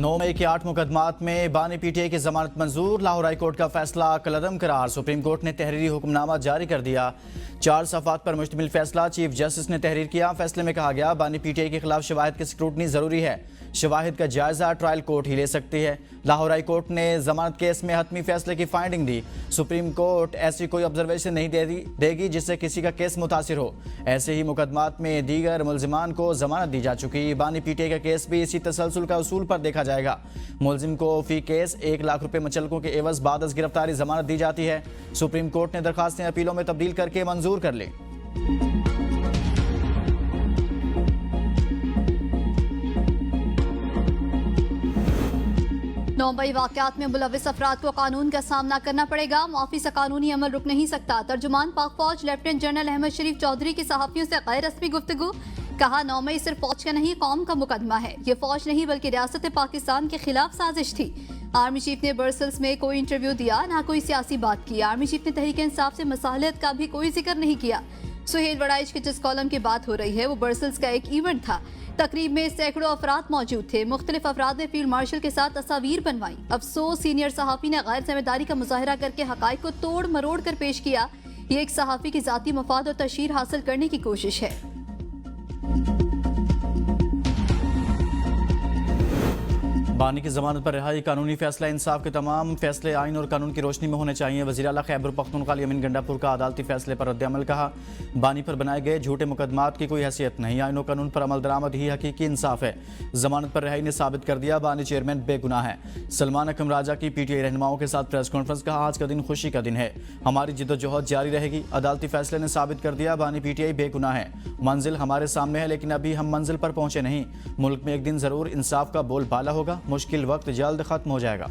9 मई के 8 मुकदमात में बानी पीटीआई की जमानत मंजूर। लाहौर हाई कोर्ट का फैसला कलअदम करार। सुप्रीम कोर्ट ने तहरीरी हुक्मनामा जारी कर दिया। 4 सफ़ात पर मुश्तमिल फैसला चीफ जस्टिस ने तहरीर किया। फैसले में कहा गया बानी पीटीआई के खिलाफ शवाहिद की स्क्रूटनी जरूरी है। शवाहिद का जायजा ट्रायल कोर्ट ही ले सकती है। लाहौर हाई कोर्ट ने जमानत केस में हतमी फैसले की फाइंडिंग दी। सुप्रीम कोर्ट ऐसी कोई ऑब्जर्वेशन नहीं देगी जिससे किसी का केस मुतासिर हो। ऐसे ही मुकदमात में दीगर मुलजिमान को जमानत दी जा चुकी। बानी पीटीआई का केस भी इसी तसलसल का उसूल पर देखा जाएगा। मुलजिम को फी केस 1 लाख रुपए मुचलकों के एवज बाद अज गिरफ्तारी जमानत दी जाती है। सुप्रीम कोर्ट ने दरखास्तें अपीलों में तब्दील करके मंजूर कर ली। नौबई वाकयात में मुलविस अफराद को कानून का सामना करना पड़ेगा। माफी से कानूनी अमल रुक नहीं सकता। तर्जुमान पाक फौज लेफ्टिनेंट जनरल अहमद शरीफ चौधरी की सहाफियों से गैर रस्मी गुफ्तगू। कहा 9 मई सिर्फ फौज का नहीं कौम का मुकदमा है। ये फौज नहीं बल्कि रियासत पाकिस्तान के खिलाफ साजिश थी। आर्मी चीफ ने ब्रसेल्स में कोई इंटरव्यू दिया, ना कोई सियासी बात की। आर्मी चीफ ने तहरीक इंसाफ से मसालियत का भी कोई जिक्र नहीं किया। सुहेल वड़ाइच के जिस कॉलम की बात हो रही है वो ब्रसेल्स का एक इवेंट था। तकरीब में सैकड़ों अफराद मौजूद थे। मुख्तलिफ अफराद ने फील्ड मार्शल के साथ तस्वीर बनवाई। अफसोस सीनियर सहाफी ने गैर जिम्मेदारी का मुजाहरा करके हकाइक को तोड़ मरोड़ कर पेश किया। ये एक सहाफी की जाती मफाद और तशहीर हासिल करने की कोशिश है। बानी की जमानत पर रिहाई कानूनी फैसला। इंसाफ के तमाम फैसले आइन और कानून की रोशनी में होने चाहिए। वज़ीर आला खैबर पख्तूनख्वा अमीन गंडापुर का अदालती फैसले पर रद्द-ए-अमल। कहा बानी पर बनाए गए झूठे मुकदमात की कोई हैसियत नहीं। आइन और कानून पर अमल दरामद ही हकीकी इंसाफ है। जमानत पर रिहाई ने साबित कर दिया बानी चेयरमैन बेगुनाह है। सलमान अकरम राजा की पीटीआई रहनुमाओं के साथ प्रेस कॉन्फ्रेंस। कहा आज का दिन खुशी का दिन है, हमारी जिद्दोजहद जारी रहेगी। अदालती फैसले ने साबित कर दिया बानी पीटीआई बेगुनाह है। मंजिल हमारे सामने है लेकिन अभी हम मंजिल पर पहुंचे नहीं। मुल्क में एक दिन जरूर इंसाफ का बोलबाला होगा। मुश्किल वक्त जल्द खत्म हो जाएगा।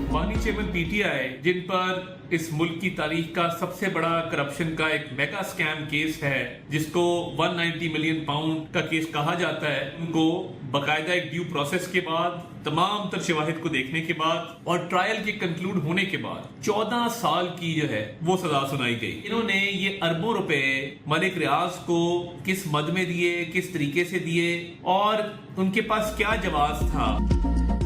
बानी चेयरमैन पीटीआई जिन पर इस मुल्क की तारीख का सबसे बड़ा करप्शन का एक मेगा स्कैम केस है, जिसको 190 मिलियन पाउंड का केस कहा जाता है, उनको बकायदा एक ड्यू प्रोसेस के बाद, तमाम तर शवाहिद को देखने के बाद और ट्रायल के कंक्लूड होने के बाद 14 साल की जो है वो सजा सुनाई गई। इन्होंने ये अरबों रुपए मलिक रियाज को किस मद में दिए, किस तरीके से दिए और उनके पास क्या जवाब था।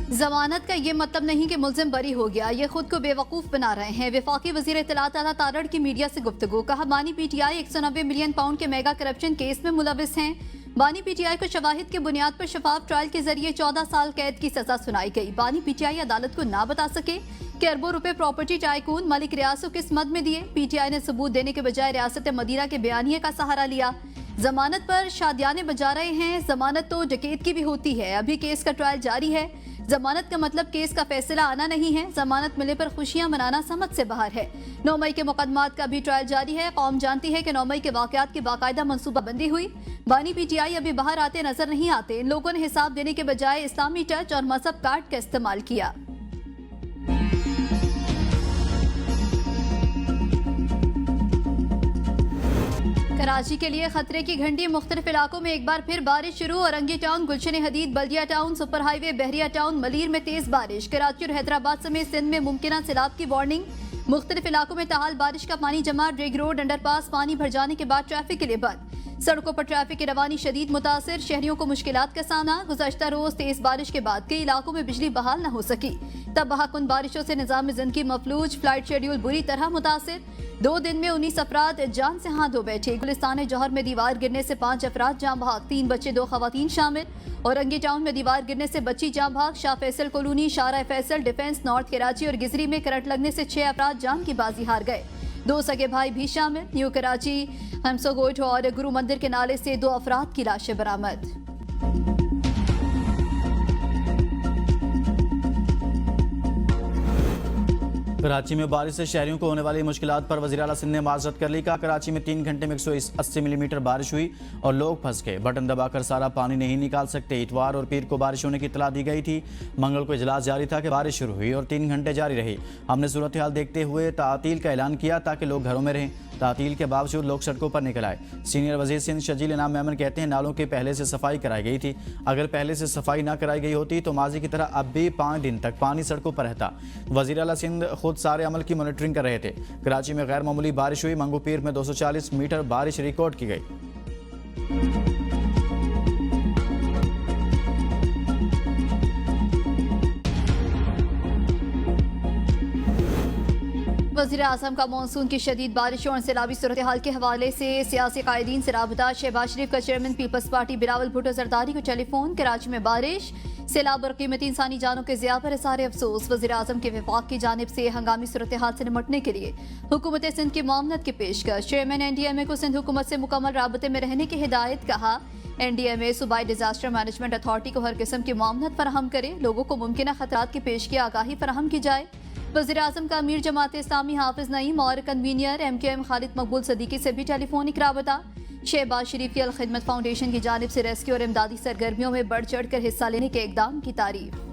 जमानत का ये मतलब नहीं कि मुलजिम बरी हो गया। ये खुद को बेवकूफ बना रहे हैं। वफाकी वजीर इत्तलात आला तारड़ की मीडिया से गुफ्तगू। कहा बानी पीटीआई 190 मिलियन पाउंड के मेगा करप्शन केस में मुलविस हैं। बानी पीटीआई को शवाहिद की बुनियाद पर शफाफ ट्रायल के जरिए 14 साल कैद की सजा सुनाई गई। बानी पीटीआई अदालत को ना बता सके कि अरबों रुपए प्रॉपर्टी टाइकून मलिक रियाज को किस मद में दिए। पीटीआई ने सबूत देने के बजाय रियासत मदीना के बयानिए का सहारा लिया। जमानत पर शादियाने बजा रहे हैं। जमानत तो डकैत की भी होती है। अभी केस का ट्रायल जारी है। जमानत का मतलब केस का फैसला आना नहीं है। जमानत मिलने पर खुशियां मनाना समझ से बाहर है। 9 मई के मुकदमात का भी ट्रायल जारी है। कौम जानती है कि 9 मई के वाकयात की बाकायदा मनसूबाबंदी हुई। बानी पीटीआई अभी बाहर आते नजर नहीं आते। इन लोगों ने हिसाब देने के बजाय इस्लामी टच और मजहब कार्ड का इस्तेमाल किया। कराची के लिए खतरे की घंटी। मुख्तलिफ इलाकों में एक बार फिर बारिश शुरू। औरंगी टाउन, गुलशन हदीद, बल्दिया टाउन, सुपर हाईवे, बहरिया टाउन, मलीर में तेज बारिश। कराची और हैदराबाद समेत सिंध में मुमकिन सैलाब की वार्निंग। मुख्तलिफ इलाकों में ताहाल बारिश का पानी जमा। रिग रोड अंडरपास पानी भर जाने के बाद ट्रैफिक के लिए बंद। सड़कों पर ट्रैफिक की रवानी शदीद मुतासिर। शहरियों को मुश्किलात का सामना। गुज़श्ता रोज तेज बारिश के बाद कई इलाकों में बिजली बहाल न हो सकी। तबाहकुन बारिशों से निज़ाम ज़िंदगी मफलूज। फ्लाइट शेड्यूल बुरी तरह मुतासिर। 2 दिन में 19 अफराद जान से हाथ धो बैठे। गुलिस्तान जौहर में दीवार गिरने से 5 अफराद जाँ भाग, 3 बच्चे 2 खवातीन शामिल। औरंगी टाउन में दीवार गिरने से बच्ची जाँ भाग। शाह फैसल कॉलोनी, शारा फैसल, डिफेंस, नॉर्थ कराची और गिजरी में करंट लगने से 6 अफराद जान की बाजी हार गए। 2 सगे भाई भी शामिल। न्यू कराची हमसोगोट और गुरु मंदिर के नाले से 2 अफराद की लाशें बरामद। कराची में बारिश से शहरियों को होने वाली मुश्किलात पर वज़ीर आला सिंध ने माजरत कर ली। कहा कराची में 3 घंटे में 180 मिलीमीटर बारिश हुई और लोग फंस गए। बटन दबाकर सारा पानी नहीं निकाल सकते। इतवार और पीर को बारिश होने की इतला दी गई थी। मंगल को इजलास जारी था कि बारिश शुरू हुई और 3 घंटे जारी रही। हमने सूरत हाल देखते हुए तातील का ऐलान किया ताकि लोग घरों में रहें। तातील के बावजूद लोग सड़कों पर निकल आए। सीनियर वजीर सिंध शजील इनाम मेमन कहते हैं नालों की पहले से सफाई कराई गई थी। अगर पहले से सफाई ना कराई गई होती तो माजी की तरह अब भी 5 दिन तक पानी सड़कों पर रहता। वजीर आला सिंध खुद सारे अमल की मॉनिटरिंग कर रहे थे। कराची में गैर मामूली बारिश हुई। मंगू पीर में 240 मीटर बारिश रिकॉर्ड की गई। वज़ीर आज़म का मानसून की शदीद बारिशों और सैलाबी सूरत हाल के हवाले से सियासी कायदीन से राबता। शहबाज शरीफ का chairman people's party Bilawal Bhutto Zardari को टेलीफोन। कराची में बारिश, सैलाब और कीमती इंसानी जानों के ज़िया पर इज़हार अफसोस। वज़ीर आज़म के विफाक की जानिब से हंगामी सूरत हाल से निपटने के लिए हुकूमत सिंध की मामलत की पेशकश। चेयरमैन NDMA को सिंध हुकूमत से मुकम्मल राबते में रहने की हिदायत। कहा NDMA सूबाई डिजास्टर मैनेजमेंट अथॉरिटी को हर किस्म की मामलत फराहम करे। लोगों को मुमकिन खतरात की पेश की आगाही फराहम की जाए। वज़ीर आज़म का अमीर जमात इस्लामी हाफिज नईम और कन्वीनियर MKM खालिद मकबूल सदीकी से भी टेलीफोनिक राबता। शहबाज शरीफ की अल खिदमत फाउंडेशन की जानिब से रेस्क्यू और इमदादी सरगर्मियों में बढ़ चढ़ कर हिस्सा लेने के इकदाम की तारीफ।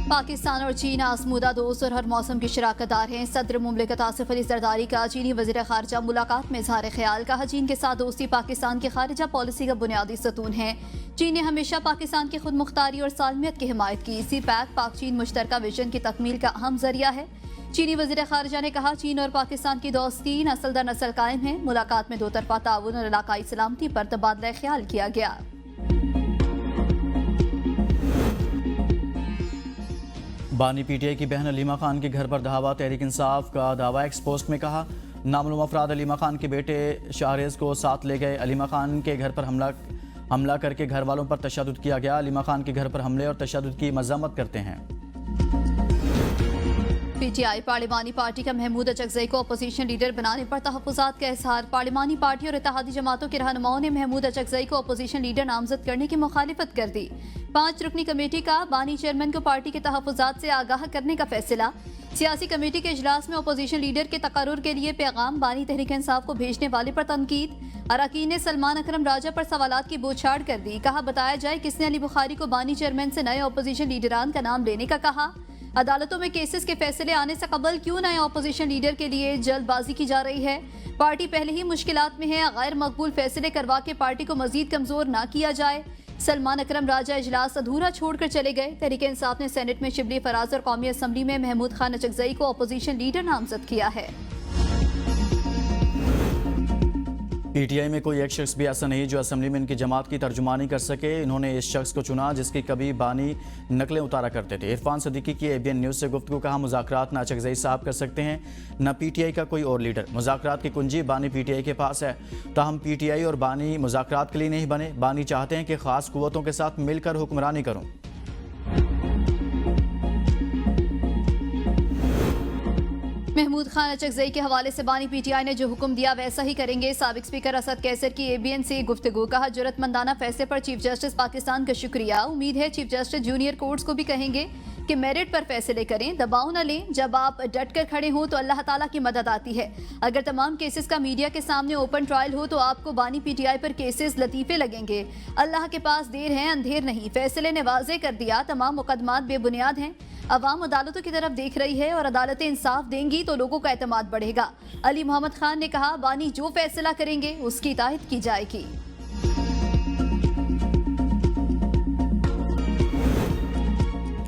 पाकिस्तान और चीन आजमूदा दोस्त और हर मौसम की शराकतदार हैं। सदर मुमलिकत आसिफ अली जरदारी का चीनी वज़ीर ख़ारजा मुलाकात में इज़हार ख्याल। कहा चीन के साथ दोस्ती पाकिस्तान की खारिजा पॉलिसी का बुनियादी सतून है। चीन ने हमेशा पाकिस्तान की खुद मुख्तारी और सालमियत की हिमायत की। CPAC पाक चीन मुश्तरका विजन की तकमील का अहम जरिया है। चीनी वज़ीर ख़ारजा ने कहा चीन और पाकिस्तान की दोस्ती नस्ल दर नस्ल कायम है। मुलाकात में 2 तरफ़ा ताउन और इलाकाई सलामती पर तबादला ख्याल किया गया। बानी PTI की बहन अलीमा खान के घर पर धावा। तहरीक इंसाफ का दावा। एक्स पोस्ट में कहा नामालूम अफराद अलीमा खान के बेटे शाहरेज को साथ ले गए। अलीमा खान के घर पर हमला करके घर वालों पर तशद्दुद किया गया। अलीमा खान के घर पर हमले और तशद्दुद की मज़म्मत करते हैं। PTI पार्लिमानी पार्टी का महमूद अचकज़ई को अपोजिशन लीडर बनाने पर तहफ़्फ़ुज़ात का इज़हार। पार्लिमानी पार्टी और इत्तेहादी जमातों के रहनुमाओं ने महमूद अचकज़ई को अपोजिशन लीडर नामजद करने की मुखालिफत कर दी। 5 रुकनी कमेटी का बानी चेयरमैन को पार्टी के तहफ़्फ़ुज़ात से आगाह करने का फैसला। सियासी कमेटी के इजलास में अपोजिशन लीडर के तकर्रुर के लिए पैगाम। बानी तहरीक इंसाफ को भेजने वाले पर तनकीद। अरकान ने सलमान अकरम राजा पर सवालात की बौछार कर दी। कहा बताया जाए किसने अली बुखारी को बानी चेयरमैन से नए अपोजिशन लीडरान का नाम लेने का कहा। अदालतों में केसेस के फैसले आने से कबल क्यों नए अपोजिशन लीडर के लिए जल्दबाजी की जा रही है। पार्टी पहले ही मुश्किलात में है। गैर मकबूल फैसले करवा के पार्टी को मजीद कमजोर ना किया जाए। सलमान अकरम राजा इजलास अधूरा छोड़कर चले गए। तहरीक इंसाफ ने सेनेट में शिबली फराज और कौमी असम्बली में महमूद खान अचकज़ई को अपोजिशन लीडर नामजद किया है। PTI में कोई एक शख्स भी ऐसा नहीं जो असम्बली में इनकी जमात की तर्जुमानी कर सके। इन्होंने इस शख्स को चुना जिसकी कभी बानी नकलें उतारा करते थे। इरफान सदीकी की ABN न्यूज़ से गुफ्तगू। कहा मुज़ाकरात न अचकज़ई साहब कर सकते हैं न PTI का कोई और लीडर। मुज़ाकरात की कुंजी बानी PTI के पास है। ताहम PTI और बानी मुज़ाकरात के लिए नहीं बने। बानी चाहते हैं कि ख़ास कुव्वतों के साथ मिलकर हुक्मरानी करूँ। महमूद खान अचकज़ई के हवाले से बानी PTI ने जो हुक्म दिया वैसा ही करेंगे। साबिक स्पीकर असद कैसर की ABN से गुफ्तगू। कहा जुर्रतमंदाना फैसले पर चीफ जस्टिस पाकिस्तान का शुक्रिया। उम्मीद है चीफ जस्टिस जूनियर कोर्ट्स को भी कहेंगे कि मेरिट पर फैसले करें, दबाव न लें। जब आप डट कर खड़े हों तो अल्लाह ताला की मदद आती है। अगर तमाम केसेस का मीडिया के सामने ओपन ट्रायल हो तो आपको बानी PTI पर केसेस लतीफ़े लगेंगे। अल्लाह के पास देर है अंधेर नहीं। फैसले ने वाज़े कर दिया तमाम मुकदमात बेबुनियाद हैं। अवाम अदालतों की तरफ देख रही है और अदालतें इंसाफ देंगी तो लोगों का एतमाद बढ़ेगा। अली मोहम्मद खान ने कहा बानी जो फैसला करेंगे उसकी इताअत की जाएगी।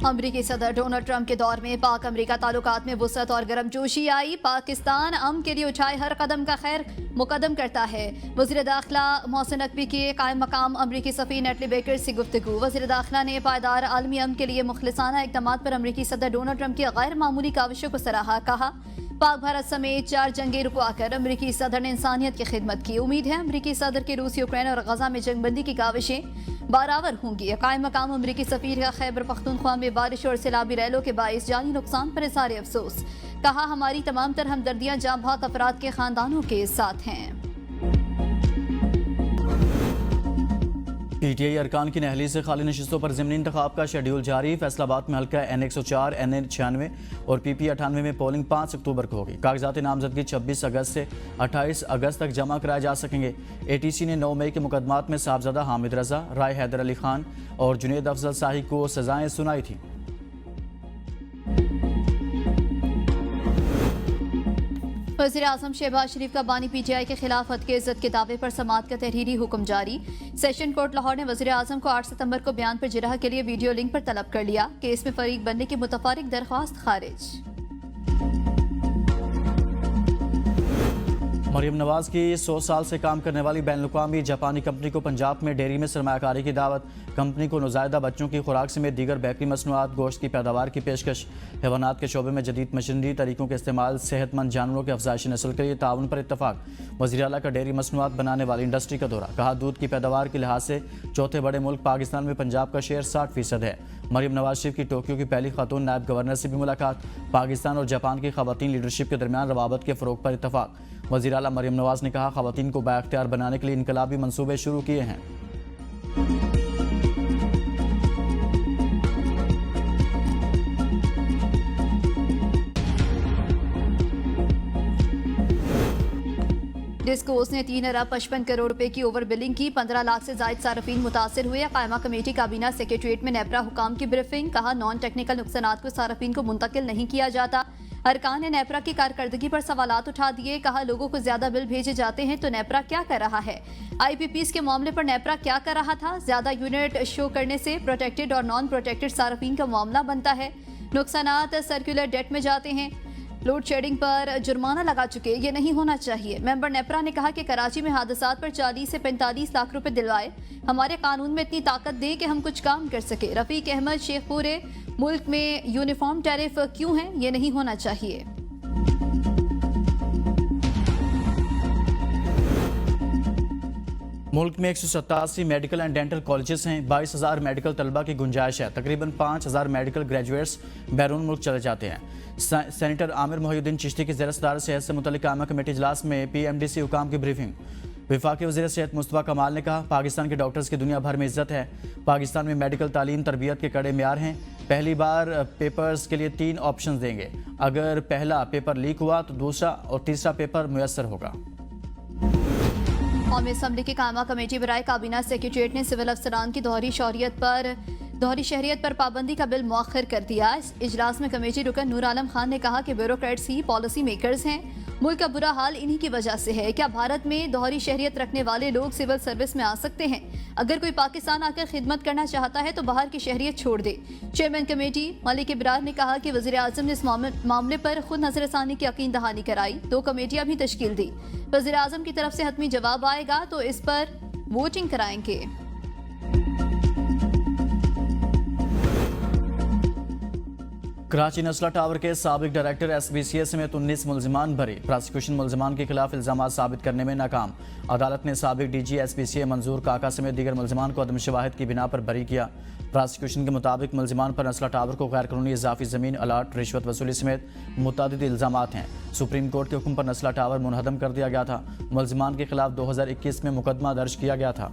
अमरीकी सदर डोनाल्ड ट्रंप के दौर में पाक अमरीका ताल्लुकात में वुसअत और गर्मजोशी आई। पाकिस्तान अमन के लिए उठाए हर कदम का खैर मुकदम करता है। वज़ीर दाखिला मोहसिन नकवी के कायम मकाम अमरीकी सफ़ीर नेटली बेकर से गुफ्तगू। वज़ीर दाखिला ने पायदार आलमी अमन के लिए मुखलिसाना इक़दामात पर अमरीकी सदर डोनाल्ड ट्रंप की गैर मामूली काविशों को सराहा। कहा पाक भारत समेत 4 जंगें रुकवाकर अमरीकी सदर ने इंसानियत की खिदमत की। उम्मीद है अमरीकी सदर की रूस यूक्रेन और गजा में जंगबंदी की काविशें बारावर होंगी। कायम मकाम अमरीकी सफ़ीर का खैबर पख्तूनख्वा में बारिश और सैलाबी रैलों के बाइस जानी नुकसान पर इज़हार अफसोस। कहा हमारी तमाम तर हमदर्दियाँ जाँ भाग अफराद के खानदानों के साथ हैं। PTI अरकान की नहली से खाली नशिस्तों पर ज़िमनी इंतखाब का शेड्यूल जारी। फैसलाबाद में हल्का N104, N96 और PP 98 में पोलिंग 5 अक्टूबर को होगी। कागजात नामजदगी 26 अगस्त से 28 अगस्त तक जमा कराए जा सकेंगे। ATC ने 9 मई के मुकदमात में साहबजादा हामिद रजा, राय हैदर अली खान और जुनेद अफजल शाही को सजाएं सुनाई थी। वज़ीर आज़म शहबाज शरीफ का बानी PTI के खिलाफ हद के इज्जत के दावे पर समाअत का तहरीरी हुक्म जारी। सेशन कोर्ट लाहौर ने वज़ीर आज़म को 8 सितंबर को बयान पर जिरह के लिए वीडियो लिंक पर तलब कर लिया। केस में फरीक बनने की मुतफारिक दरख्वास्त खारिज। मरियम नवाज की 100 साल से काम करने वाली बैनुल-अक़वामी जापानी कंपनी को पंजाब में डेयरी में सरमायाकारी की दावत। कंपनी को नौज़ायदा बच्चों की खुराक समेत दीगर बेकरी मसनूआत, गोश्त की पैदावार की पेशकश, हैवानात के शोबे में जदीद मशीनरी तरीकों के इस्तेमाल, सेहतमंद जानवरों के अफजाइश नस्ल के लिए ताउन पर इत्तफाक। वज़ीर आला का डेयरी मसनूआत बनाने वाली इंडस्ट्री का दौरा। कहा, दूध की पैदावार के लिहाज से चौथे बड़े मुल्क पाकिस्तान में पंजाब का शेयर 60% है। मरियम नवाज शरीफ की टोक्यो की पहली खातून नायब गवर्नर से भी मुलाकात। पाकिस्तान और जापान की खवातीन लीडरशिप के दरमियान रवाबत के फ़रोग पर इत्तफाक। वज़ीर आला मरियम नवाज ने कहा, खवातीन को बाइख्तियार बनाने के लिए इनकलाबी मंसूबे शुरू किए हैं। डिस्कोर्स ने 3 अरब 55 करोड़ रुपए की ओवर बिलिंग की। 15 लाख से जायद सार्फिन मुतासिर हुए। कायमा कमेटी काबीना सेक्रेटरीट में नेपरा हुकाम की ब्रीफिंग। कहा, नॉन टेक्निकल नुकसानात को सार्फिन को मुंतकिल नहीं किया जाता। अरकान ने नेपरा की कारकर्दगी पर सवालात उठा दिए। कहा, लोगों को ज्यादा बिल भेजे जाते हैं तो नेपरा क्या कर रहा है। IPPs के मामले पर नेपरा क्या कर रहा था। ज्यादा यूनिट शो करने से प्रोटेक्टेड और नॉन प्रोटेक्टेड सार्फिन का मामला बनता है। नुकसानात सर्कुलर डेट में जाते हैं। लोड शेडिंग पर जुर्माना लगा चुके, ये नहीं होना चाहिए। मेंबर नेपरा ने कहा कि कराची में हादसात पर 40 से 45 लाख रुपए दिलवाए। हमारे कानून में इतनी ताकत दें कि हम कुछ काम कर सके। रफीक अहमद शेख, पूरे मुल्क में यूनिफॉर्म टैरिफ क्यों है, ये नहीं होना चाहिए। मुल्क में 187 मेडिकल एंड डेंटल कॉलेजेस हैं। 22,000 मेडिकल तलबा की गुंजाइश है। तकरीबन 5,000 मेडिकल ग्रेजुएट्स बैरून मुल्क चले जाते हैं। सेनेटर आमिर मोहिउद्दीन चिश्ती की ज़ेर-ए-सदारत सेहत से मुतल्लिक़ कायमा कमेटी इजलास में PMDC हुकाम की ब्रीफिंग। वफाकी वज़ीर सेहत मुस्तफ़ा कमाल ने कहा, पाकिस्तान के डॉक्टर्स की दुनिया भर में इज्जत है। पाकिस्तान में मेडिकल तालीम तरबियत के कड़े मेयार हैं। पहली बार पेपर्स के लिए 3 ऑप्शन देंगे। अगर पहला पेपर लीक हुआ तो दूसरा और तीसरा पेपर मुयस्सर होगा। कौमी असम्बली की कायमा कमेटी बराए काबीना सेक्रेटरीट ने सिविल अफसरान की दोहरी शहरियत पर पाबंदी का बिल मौखर कर दिया। इस इजलास में कमेटी रुकन नूर आलम खान ने कहा कि ब्यूरोक्रेट्स ही पॉलिसी मेकर्स हैं। मुल्क का बुरा हाल इन्हीं की वजह से है। क्या भारत में दोहरी शहरियत रखने वाले लोग सिविल सर्विस में आ सकते हैं? अगर कोई पाकिस्तान आकर खिदमत करना चाहता है तो बाहर की शहरियत छोड़ दे। चेयरमैन कमेटी मलिक इब्रार ने कहा कि वज़ीर आज़म ने इस मामले पर खुद नजरसानी की यकीन दहानी कराई। 2 कमेटियां भी तश्कील दी। वज़ीर आज़म की तरफ से हतमी जवाब आएगा तो इस पर वोटिंग कराएंगे। कराची नस्ला टावर के साबिक डायरेक्टर SBCA समेत 19 मुलजिमान भरे। प्रोसिक्यूशन मुलजिमान के खिलाफ इल्जामात साबित करने में नाकाम। अदालत ने साबिक DG SBCA मंजूर काका समेत दीगर मुलजिमान को अदम शवाहिद की बिना पर बरी किया। प्रोसिक्यूशन के मुताबिक मुलजिमान पर नस्ला टावर को गैर कानूनी इजाफी ज़मीन अलाट, रिश्वत वसूली समेत मुतअद्दिद इल्जामात हैं। सुप्रीम कोर्ट के हुक्म पर नस्ला टावर मुनहदम कर दिया गया था। मुलजिमान के खिलाफ 2021 में मुकदमा दर्ज किया गया था।